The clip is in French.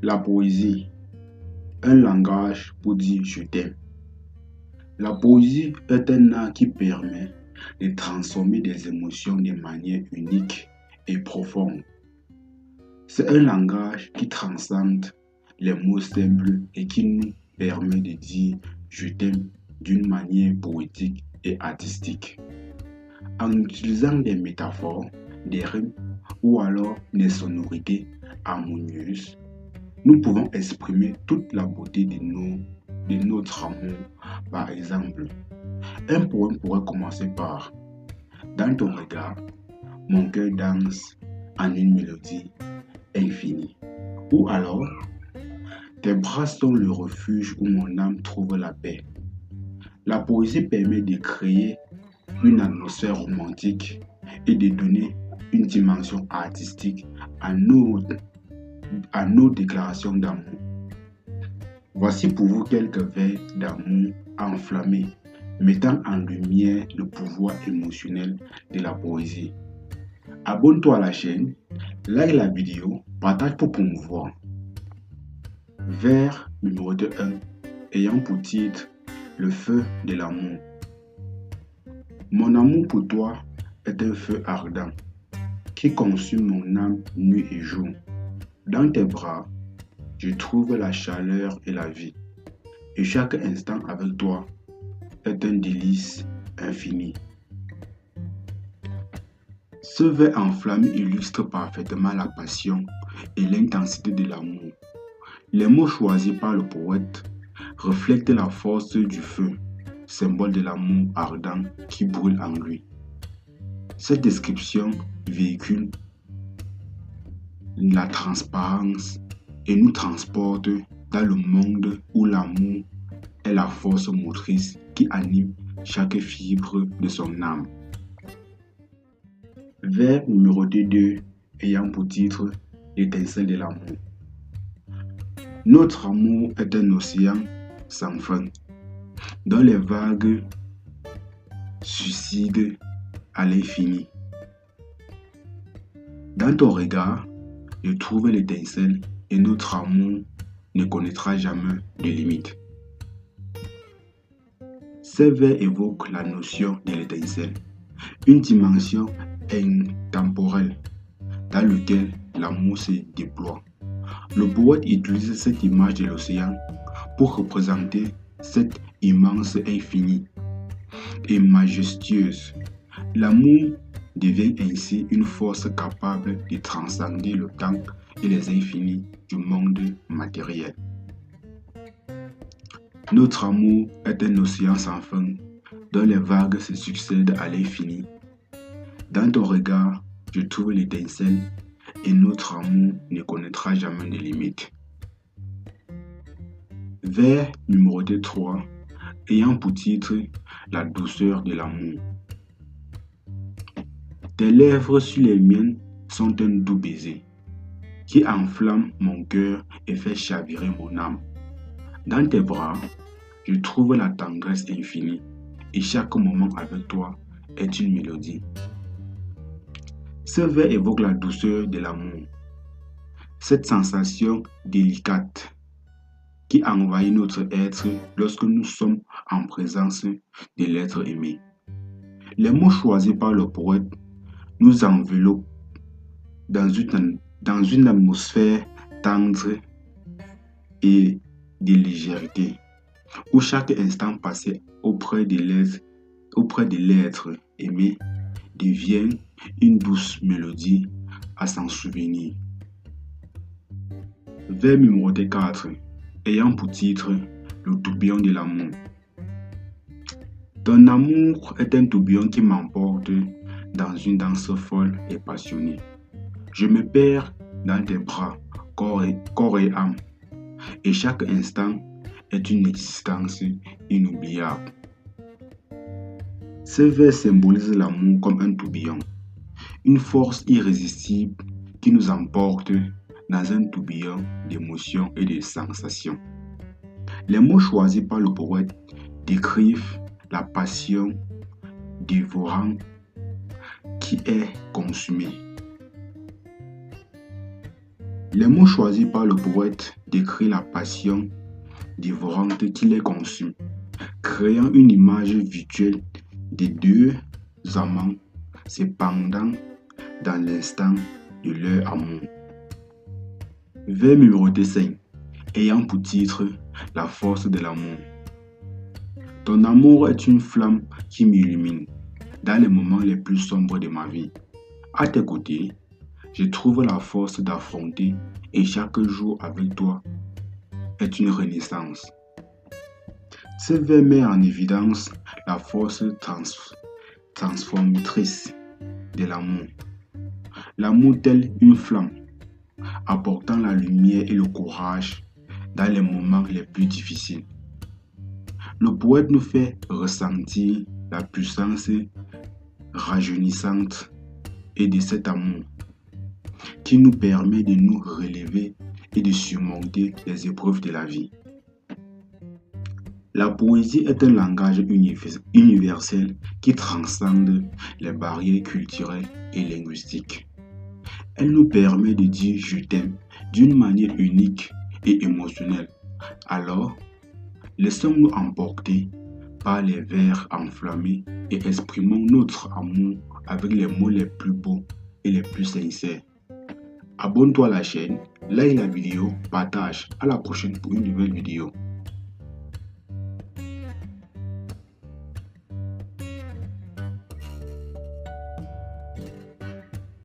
La poésie, un langage pour dire je t'aime. La poésie est un art qui permet de transformer des émotions de manière unique et profonde. C'est un langage qui transcende les mots simples et qui nous permet de dire je t'aime d'une manière poétique et artistique. En utilisant des métaphores, des rimes ou alors des sonorités harmonieuses, nous pouvons exprimer toute la beauté de notre amour. Par exemple, un poème pourrait commencer par dans ton regard, mon cœur danse en une mélodie infinie. Ou alors, tes bras sont le refuge où mon âme trouve la paix. La poésie permet de créer une atmosphère romantique et de donner une dimension artistique à nos déclarations d'amour. Voici pour vous quelques vers d'amour enflammés, mettant en lumière le pouvoir émotionnel de la poésie. Abonne-toi à la chaîne, like la vidéo, partage pour promouvoir. Vers numéro 1, ayant pour titre Le feu de l'amour. Mon amour pour toi est un feu ardent qui consume mon âme nuit et jour. Dans tes bras, je trouve la chaleur et la vie. Et chaque instant avec toi est un délice infini. Ce vers enflammé illustre parfaitement la passion et l'intensité de l'amour. Les mots choisis par le poète reflètent la force du feu, symbole de l'amour ardent qui brûle en lui. Cette description véhicule la transparence et nous transporte dans le monde où l'amour est la force motrice qui anime chaque fibre de son âme. Vers numéro 2, ayant pour titre L'étincelle de l'amour. Notre amour est un océan sans fin, dont les vagues suicident à l'infini. Dans ton regard, je trouve l'étincelle et notre amour ne connaîtra jamais de limite. Ces vers évoquent la notion de l'étincelle, une dimension intemporelle dans laquelle l'amour se déploie. Le poète utilise cette image de l'océan pour représenter cette immense infinie et majestueuse. L'amour devient ainsi une force capable de transcender le temps et les infinis du monde matériel. Notre amour est un océan sans fin dont les vagues se succèdent à l'infini. Dans ton regard, je trouve l'étincelle et notre amour ne connaîtra jamais de limite. Vers numéro 3, ayant pour titre La douceur de l'amour. Tes lèvres sur les miennes sont un doux baiser qui enflamme mon cœur et fait chavirer mon âme. Dans tes bras, je trouve la tendresse infinie et chaque moment avec toi est une mélodie. Ce vers évoque la douceur de l'amour, cette sensation délicate qui envahit notre être lorsque nous sommes en présence de l'être aimé. Les mots choisis par le poète nous enveloppent dans une atmosphère tendre et de légèreté, où chaque instant passé auprès de l'être aimé devient une douce mélodie à s'en souvenir. Vers numéro 4, ayant pour titre Le tourbillon de l'amour. Ton amour est un tourbillon qui m'emporte dans une danse folle et passionnée. Je me perds dans tes bras, corps et âme, et chaque instant est une existence inoubliable. Ce vers symbolise l'amour comme un tourbillon, une force irrésistible qui nous emporte dans un tourbillon d'émotions et de sensations. Les mots choisis par le poète décrivent la passion dévorante qui est consumée. Les mots choisis par le poète décrivent la passion dévorante qui les consume, créant une image virtuelle des deux amants cependant dans l'instant de leur amour. Vers numéro 5, ayant pour titre La force de l'amour. Ton amour est une flamme qui m'illumine dans les moments les plus sombres de ma vie. À tes côtés, je trouve la force d'affronter et chaque jour avec toi est une renaissance. Ce vers met en évidence la force transformatrice de l'amour. L'amour tel une flamme, apportant la lumière et le courage dans les moments les plus difficiles. Le poète nous fait ressentir la puissance rajeunissante et de cet amour qui nous permet de nous relever et de surmonter les épreuves de la vie. La poésie est un langage universel qui transcende les barrières culturelles et linguistiques. Elle nous permet de dire « je t'aime » d'une manière unique et émotionnelle. Alors, laissons-nous emporter par les vers enflammés et exprimons notre amour avec les mots les plus beaux et les plus sincères. Abonne-toi à la chaîne, like la vidéo, partage. À la prochaine pour une nouvelle vidéo.